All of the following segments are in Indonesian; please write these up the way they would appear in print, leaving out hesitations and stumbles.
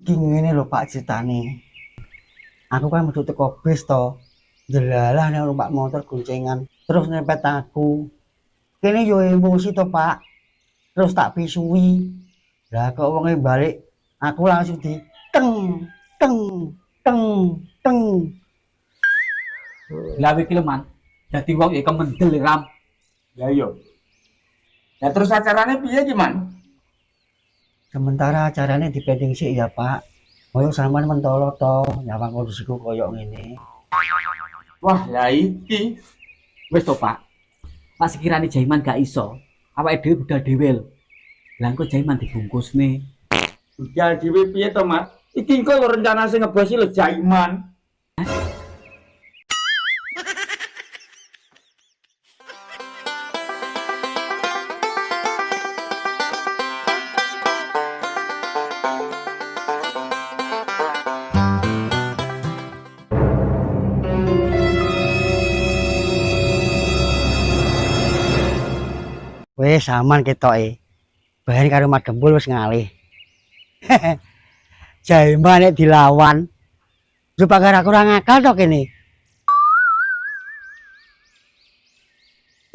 Iki ngene lho Pak ceritane. Aku kan metu teko bis to. Jelalah nek numpak motor goncengan terus nempet aku. Kene yo emosi to Pak. Terus tak pisui. Lah kok wonge balik aku langsung di teng teng teng teng. Lah iki lho man. Dadi wong ya kemendel ram. Ya yo. Ya terus acaranya piye ki, Man? Sementara acaranya dipending sih ya Pak. Koyo sampean mentolo to, nyawang kondisiku koyo ngene. Wah, ya iki. Wis to, Pak. Pas sekirane Jaiman gak iso, awake dhewe budal dhewe lho. Lah engko Jaiman dibungkusne. Budal dhewe piye to, Mas? Iki engko lho rencana sing ngebosi lho Jaiman. Wes aman ketoke. Bahan karo Mat Gembul wis ngalih. Jaiman nek dilawan. Supaya aku ora ngakal to kene.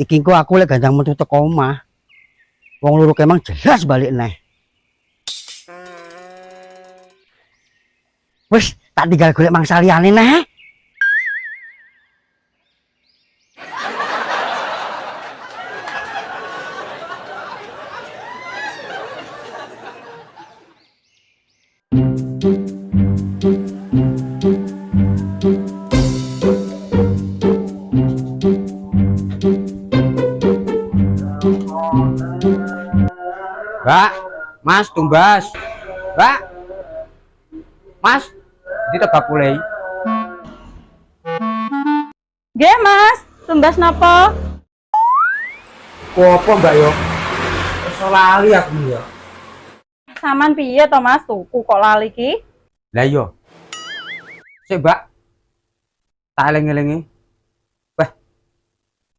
Iki engko aku lek gandang metu teko omah. Wong loro emang jelas balik neh. Wes tak tinggal golek mangsa liyane neh. Mbak, Mas tumbas. Mbak. Mas, di tebak kulai. Nggih, Mas. Tumbas napa? Apa Mbak yo? Wis lali aku ya. Saman piye to, Mas? Tuku kok lali ki? Lah yo. Sik, Mbak. Tak eling-elingi. Wah.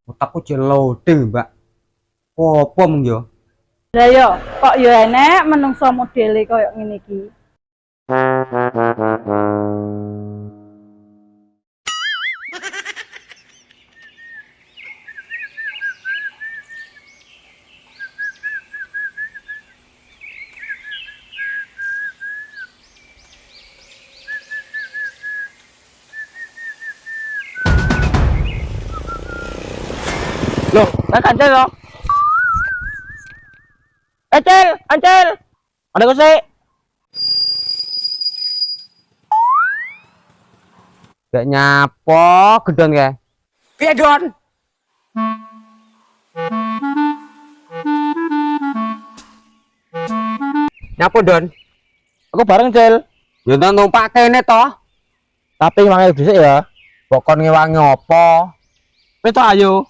Otakku jeloding, Mbak. Apa mung yo? Lah yo, kok yo enek menungso modele koyo ngene iki. Loh, tak kancil loh. Ancel, Ancel. Ada kok sih? Gak nyapo, gedon ya? Iya Don. Nyapo Don? Aku bareng Cel. Ya nang numpak kene toh. Tapi manggil dhisik ya. Bokon ngewangi apa? Wis to ayo.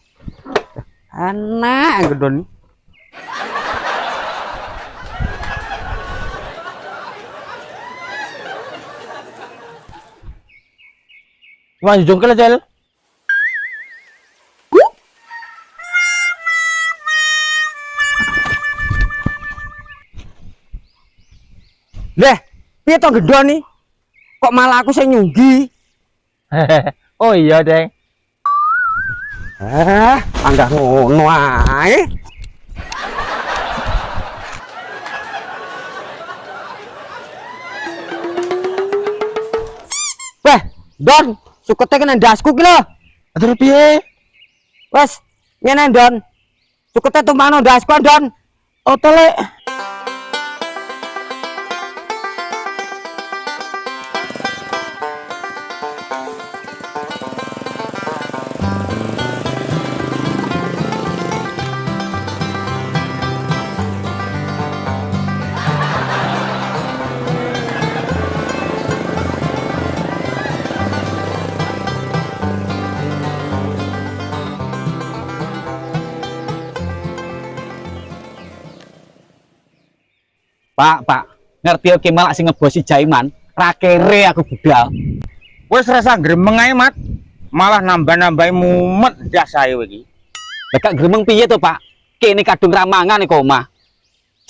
Anak gedon. Gimana jujur ke Cel? Leh, piye to gendon nih? Kok malah aku sing nyunggi? Oh iya, Deng. Anggah ngono ae. Weh, Don, sukete kena dasku ki lho. Atur piye? Wes, ngene Don. Sukete tumpakno dasku Don. Oh, telek. Pak, ngerti oke malah sing ngebosi Jaiman, ra kere aku budal. Wis rasa gremeng ae, Mat. Malah nambah-nambahi mumet ndas ae iki. Lah gak gremeng piye to, Pak? Kene kadung ramangan iku omah.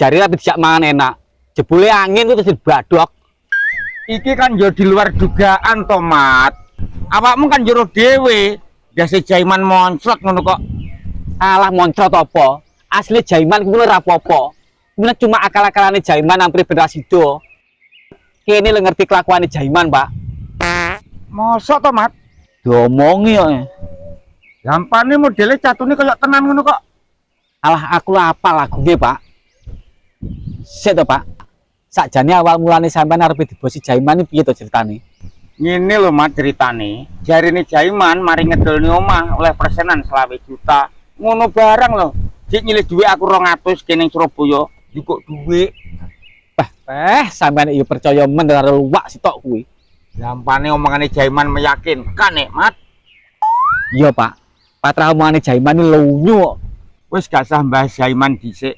Jari ra dijak mangan enak. Jebule angin ku terus dibadok. iki kan yo di luar dugaan to, Mat. Awakmu kan jero dhewe, dase Jaiman moncrot ngono kok. Alah moncrot apa? Asli Jaiman kuwi ora apa-apa. Kuwi cuma akal-akalane Jaiman ampri berasido. Kene lho ngerti kelakuane Jaiman, Pak. Mosok to, Mat? Diomongi kok. Gampane modele catune kaya tenan ngono kok. Alah aku apa lagunya, Pak? Sik to, Pak. Sakjane awal mulane sampean arep dibosi Jaiman iki piye to ceritane? Ngene lho Mat ceritane. Jarine Jaiman mari ngedolni omah oleh persenan 20 juta. Ngono barang lho. Dik nyilih dhuwit aku 200 kene ning Surabaya, njukuk dhuwit. Sampean iki percaya men karo luwak sitok kuwi. Gampane omongane Jaiman meyakinkan nek, Mat. Iya, Pak. Patra omongane Jaiman iki lunyu kok. Wis gak usah mbahas Jaiman dhisik.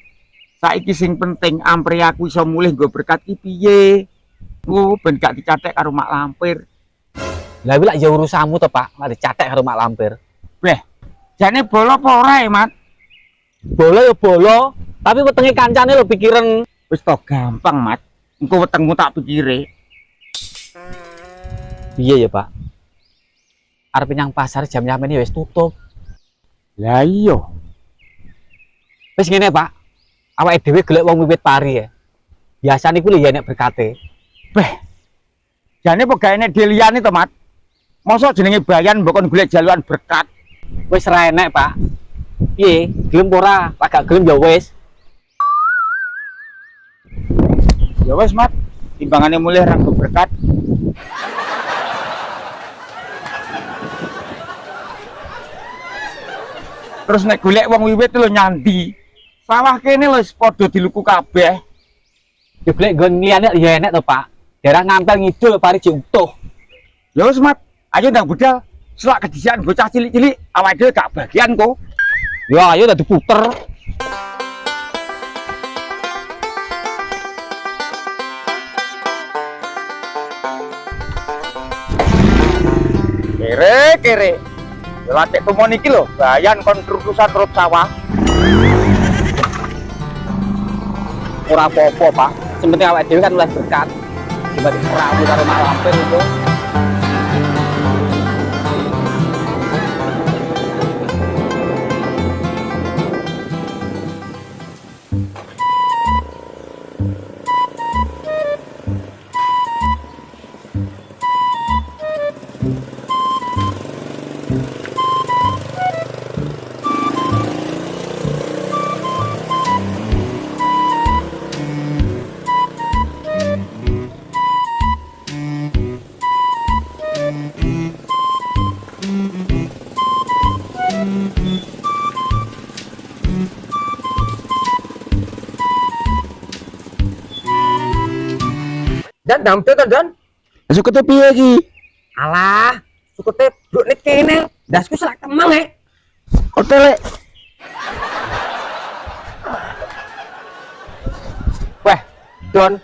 Saiki sing penting ampre aku iso mulih nggo berkat iki piye. Oh, ben gak dicatek karo Mak Lampir. Lah iki lak ya urusanmu to, Pak. Mari catek karo Mak Lampir. Bleh. Jane bolo apa ora ya, Mat? Bolo ya bolo, tapi wetenge kancane lho pikiran. Wis to gampang, Mat. Engko wetengmu tak pikire. Piye ya, Pak? Arep nyang pasar jam-jam ini wis tutup. Lah iya. Wis ngene, Pak. Awake dhewe golek wong wiwit pari ya. Biasane iku lho ya nek berkate. Beh. Jane pegawene Deliani to, Mat. Mosok jenenge bayan mbok kon golek jaluan berkat. Wis ra enek, Pak. Piye? Gelem ora? Pak gak gelem ya wis. Ya wis, Mat. Timbangane mulih ra nggo berkat. Terus nek golek wong wiwit lho nyandi. Sawah kene lho padha diluku kabeh. Ya golek nggon liyane ya enek to, Pak. Daerah ngampel ngidul pari utuh. Ya wis, Mat. Ayo ndang budal. Selak kedisian bocah cilik-cilik awake dhewe gak bagian kok. Ya ayo dah diputer. Kere. Latek tumon iki lho, bayan kon terusan rut sawah. Ora apa-apa, Pak. Sementing awake dhewe kan oleh berkat. Dibanding perahu karo Mak Lampir itu. Dan dampet to, Dan. Sukete piye iki? Alah, sukete bruk nek kene. Dasku selak kemang Hotel. Weh, Don.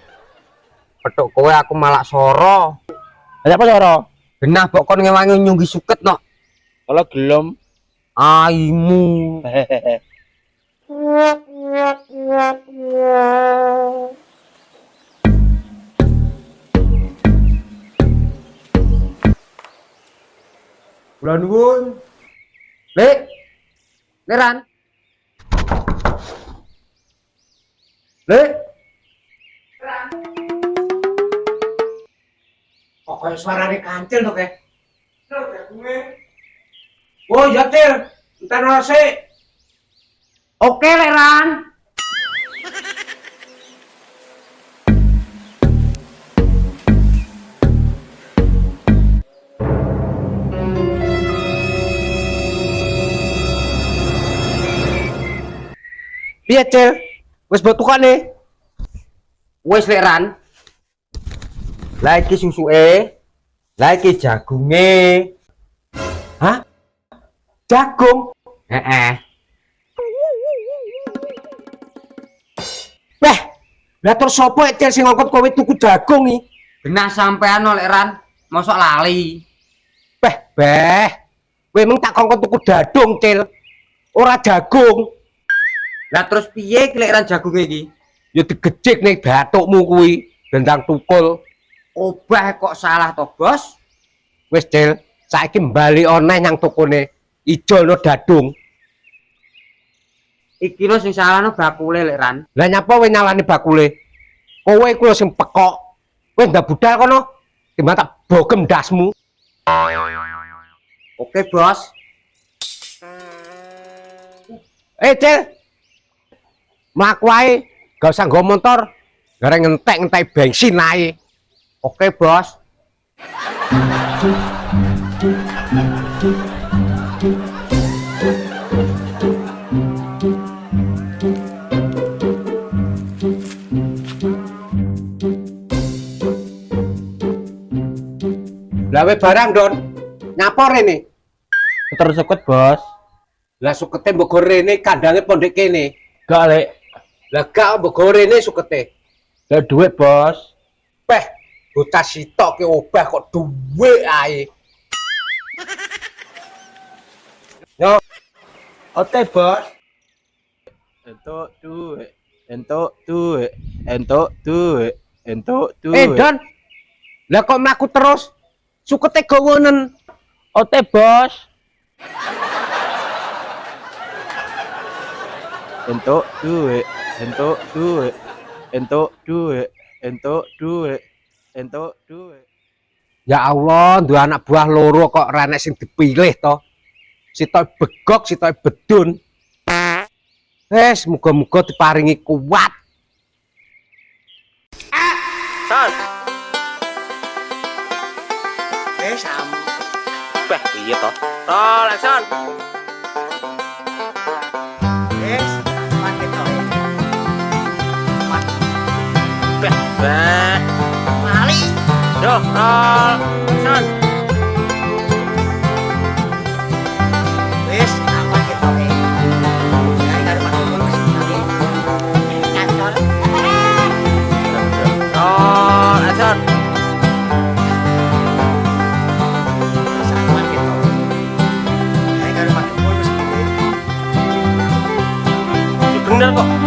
Petuk kowe aku malah soro. Ada apa soro? Genah kok kon ngewangi nyunggi suket no. Kalau gelem. Aimu. Kula nuwun. Lek. Leran. Lek. Kok kayak suarane kancil to, Kek? Oh, iya, Til. Entar nasi. Oke, Leran. Piye, Cil? Wis mbok tukane? Wis, Leran. Lah iki susuke. Lah iki jagunge. Hah? Jagung? Heeh. Weh, lah terus sapa Cil sing ngongkon kowe tuku jagung iki? Genah sampean oleh Ran, mosok lali. Beh. Kowe mung tak kongkon tuku dadung, Cil. Ora jagung. Lah terus piye ki lek Ran jagung iki? Ya digejik ning bathukmu kuwi, dendang tukul. Obah kok salah to, Bos? Wis, Cil, saiki mbali oneh nang tokone ijo no dadung. Iki lho sing salah no bakule lek Ran. Lah nyapa kowe nyalani bakule? Kowe iku lho sing pekok. Kowe ndak budal kono. Timbang tak bogem ndasmu. Oke, Bos. Cil. Mlaku ae, gak usah nggo motor. Gareng ngentek-ngentek bensin ae. Oke, Bos. Lawe barang, Don. Nyapa rene? Terus suket, Bos. Lah sukete mbok rene kandange pondek kene. Gak, Lek. Lah gak mbok rene sukete. Lah duit, Bos. Peh, bocah sitok ki obah kok duwe ae. Yo, Oke, Bos. Entuk duit, entuk duit, entuk duit, entuk Don. Lah kok mlaku terus? Sukete gowonen. Oke, Bos. entuk duit, entuk duit, entuk duit, entuk duit, entuk duit. Ya Allah, duwe anak buah loro kok ora enek sing dipilih to. Sitok begok, sitok bedun. Wes, muga-muga diparingi kuat. Son. Sam. Beh, iya toh. Tol, Son. Wes, pakai to. Beh, beh. Mali. Yo, tol, Son. Wes, pakai to. Nyari karo Pak Gubernur wis tadi. Kantor. Tol, Son. Bener kok.